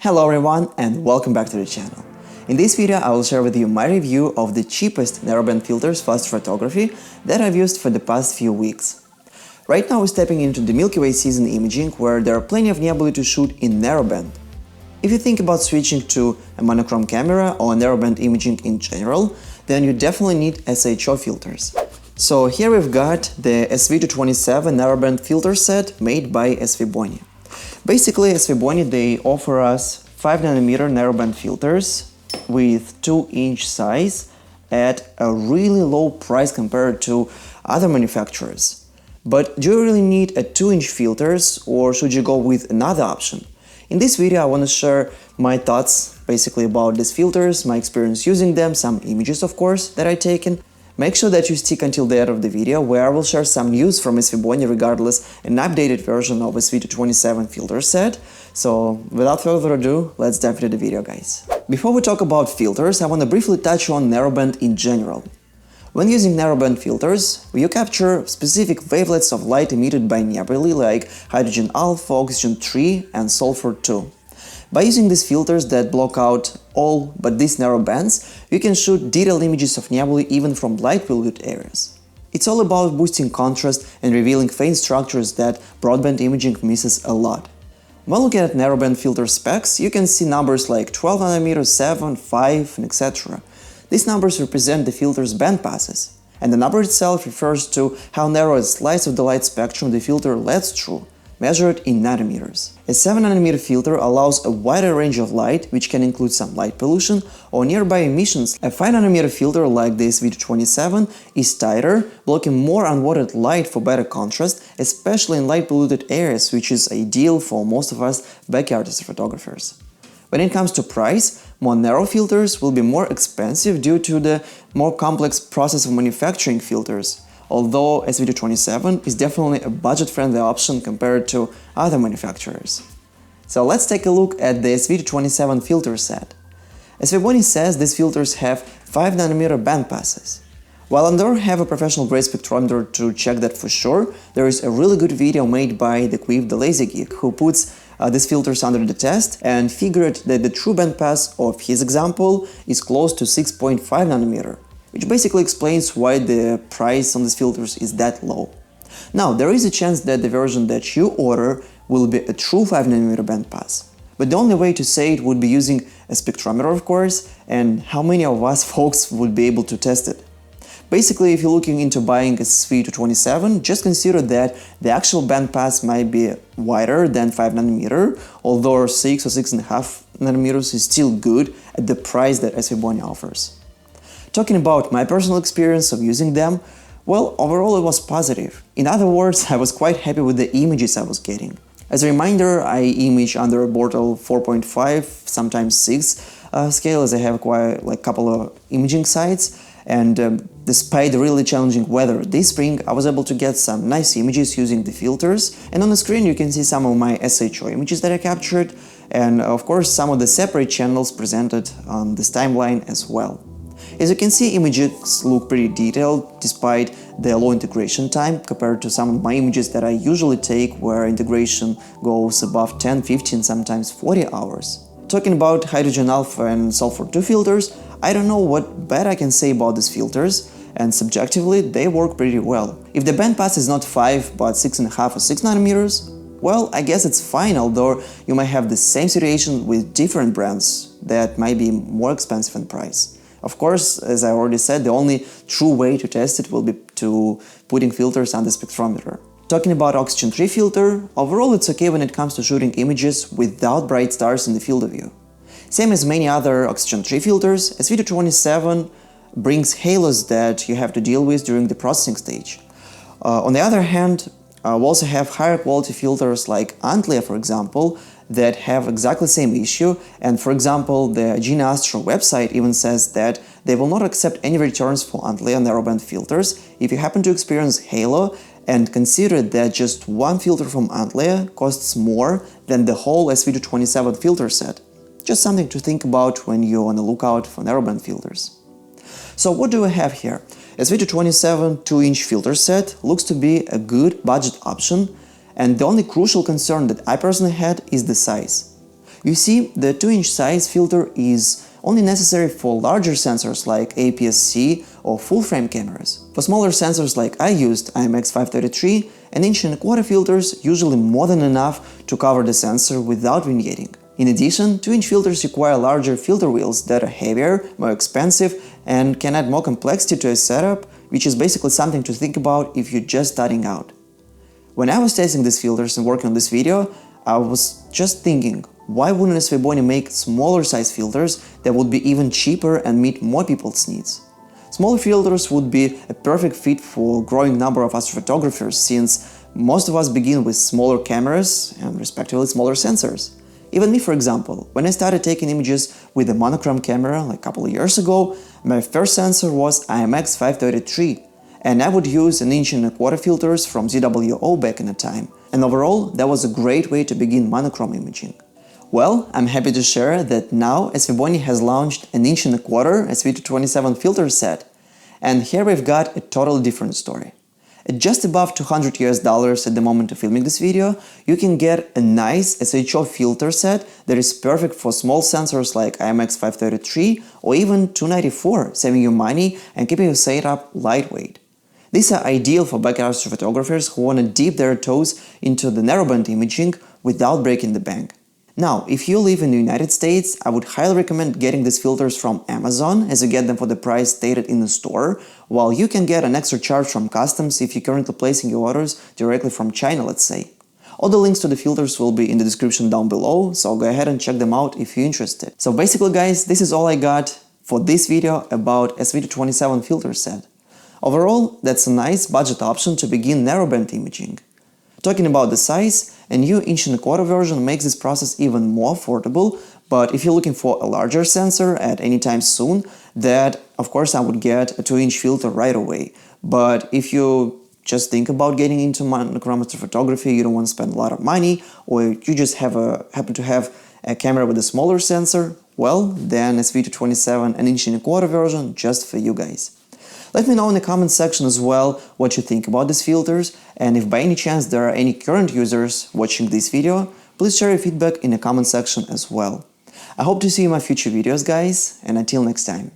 Hello everyone and welcome back to the channel. In this video I will share with you my review of the cheapest narrowband filters for astrophotography that I've used for the past few weeks. Right now we're stepping into the Milky Way season imaging, where there are plenty of nebulae to shoot in narrowband. If you think about switching to a monochrome camera or narrowband imaging in general, then you definitely need SHO filters. So here we've got the SV227 narrowband filter set made by Svbony. Basically, Svbony, they offer us 5nm narrowband filters with 2-inch size at a really low price compared to other manufacturers. But do you really need a 2-inch filters, or should you go with another option? In this video I want to share my thoughts basically about these filters, my experience using them, some images of course that I've taken. Make sure that you stick until the end of the video, where I will share some news from Svbony regardless an updated version of SV227 filter set. So without further ado, let's dive into the video, guys. Before we talk about filters, I want to briefly touch on narrowband in general. When using narrowband filters, you capture specific wavelets of light emitted by nebulae like hydrogen alpha, oxygen 3 and sulfur 2. By using these filters that block out all but these narrow bands, you can shoot detailed images of nebulae even from light-polluted areas. It's all about boosting contrast and revealing faint structures that broadband imaging misses a lot. When looking at narrowband filter specs, you can see numbers like 12nm, 7, 5, and etc. These numbers represent the filter's band passes, and the number itself refers to how narrow a slice of the light spectrum the filter lets through, measured in nanometers. A 7nm filter allows a wider range of light, which can include some light pollution or nearby emissions. A 5nm filter like the SV227 is tighter, blocking more unwanted light for better contrast, especially in light-polluted areas, which is ideal for most of us backyard photographers. When it comes to price, more narrow filters will be more expensive due to the more complex process of manufacturing filters, although SV227 is definitely a budget-friendly option compared to other manufacturers. So let's take a look at the SV227 filter set. Svbony says these filters have 5nm band passes. While I don't have a professional-grade spectrometer to check that for sure, there is a really good video made by the Quiv, the lazy geek, who puts these filters under the test and figured that the true band pass of his example is close to 6.5nm. Which basically explains why the price on these filters is that low. Now, there is a chance that the version that you order will be a true 5nm band pass. But the only way to say it would be using a spectrometer, of course, and how many of us folks would be able to test it? Basically, if you're looking into buying a SV227, just consider that the actual band pass might be wider than 5nm, although 6 or 6.5nm is still good at the price that Svbony offers. Talking about my personal experience of using them, well, overall it was positive. In other words, I was quite happy with the images I was getting. As a reminder, I image under a Bortle 4.5, sometimes 6 scale, as I have quite a couple of imaging sites, and despite the really challenging weather this spring, I was able to get some nice images using the filters, and on the screen you can see some of my SHO images that I captured, and of course some of the separate channels presented on this timeline as well. As you can see, images look pretty detailed despite the low integration time compared to some of my images that I usually take, where integration goes above 10, 15, sometimes 40 hours. Talking about hydrogen alpha and sulfur 2 filters, I don't know what bad I can say about these filters, and subjectively they work pretty well. If the band pass is not 5 but 6.5 or 6nm, well, I guess it's fine, although you might have the same situation with different brands that might be more expensive in price. Of course, as I already said, the only true way to test it will be to putting filters on the spectrometer. Talking about oxygen 3 filter, overall it's okay when it comes to shooting images without bright stars in the field of view. Same as many other oxygen 3 filters, SV227 brings halos that you have to deal with during the processing stage. On the other hand, we also have higher quality filters like Antlia, for example, that have exactly the same issue, and for example the GeneAstro website even says that they will not accept any returns for Antlia narrowband filters if you happen to experience halo and consider that just one filter from Antlia costs more than the whole SV227 filter set. Just something to think about when you're on the lookout for narrowband filters. So what do we have here? SV227 2-inch filter set looks to be a good budget option, and the only crucial concern that I personally had is the size. You see, the 2-inch size filter is only necessary for larger sensors like APS-C or full-frame cameras. For smaller sensors like I used, IMX533, an 1.25" filter is usually more than enough to cover the sensor without vignetting. In addition, 2-inch filters require larger filter wheels that are heavier, more expensive, and can add more complexity to a setup, which is basically something to think about if you're just starting out. When I was testing these filters and working on this video, I was just thinking, why wouldn't Svbony make smaller size filters that would be even cheaper and meet more people's needs? Smaller filters would be a perfect fit for a growing number of astrophotographers, since most of us begin with smaller cameras and respectively smaller sensors. Even me, for example, when I started taking images with a monochrome camera like a couple of years ago, my first sensor was IMX533, and I would use an 1.25" filters from ZWO back in the time. And overall, that was a great way to begin monochrome imaging. Well, I'm happy to share that now Svbony has launched an 1.25" SV227 filter set, and here we've got a totally different story. At just above $200 at the moment of filming this video, you can get a nice SHO filter set that is perfect for small sensors like IMX533 or even 294, saving you money and keeping your setup lightweight. These are ideal for backyard astrophotographers who want to dip their toes into the narrowband imaging without breaking the bank. Now, if you live in the United States, I would highly recommend getting these filters from Amazon, as you get them for the price stated in the store, while you can get an extra charge from customs if you're currently placing your orders directly from China, let's say. All the links to the filters will be in the description down below, so go ahead and check them out if you're interested. So basically guys, this is all I got for this video about SV227 filter set. Overall, that's a nice budget option to begin narrowband imaging. Talking about the size, a new 1.25" version makes this process even more affordable, but if you're looking for a larger sensor at any time soon, that of course I would get a 2-inch filter right away. But if you just think about getting into monochrome photography, you don't want to spend a lot of money, or you just happen to have a camera with a smaller sensor, well, then SV227 an 1.25" version just for you guys. Let me know in the comment section as well what you think about these filters, and if by any chance there are any current users watching this video, please share your feedback in the comment section as well. I hope to see you in my future videos guys, and until next time.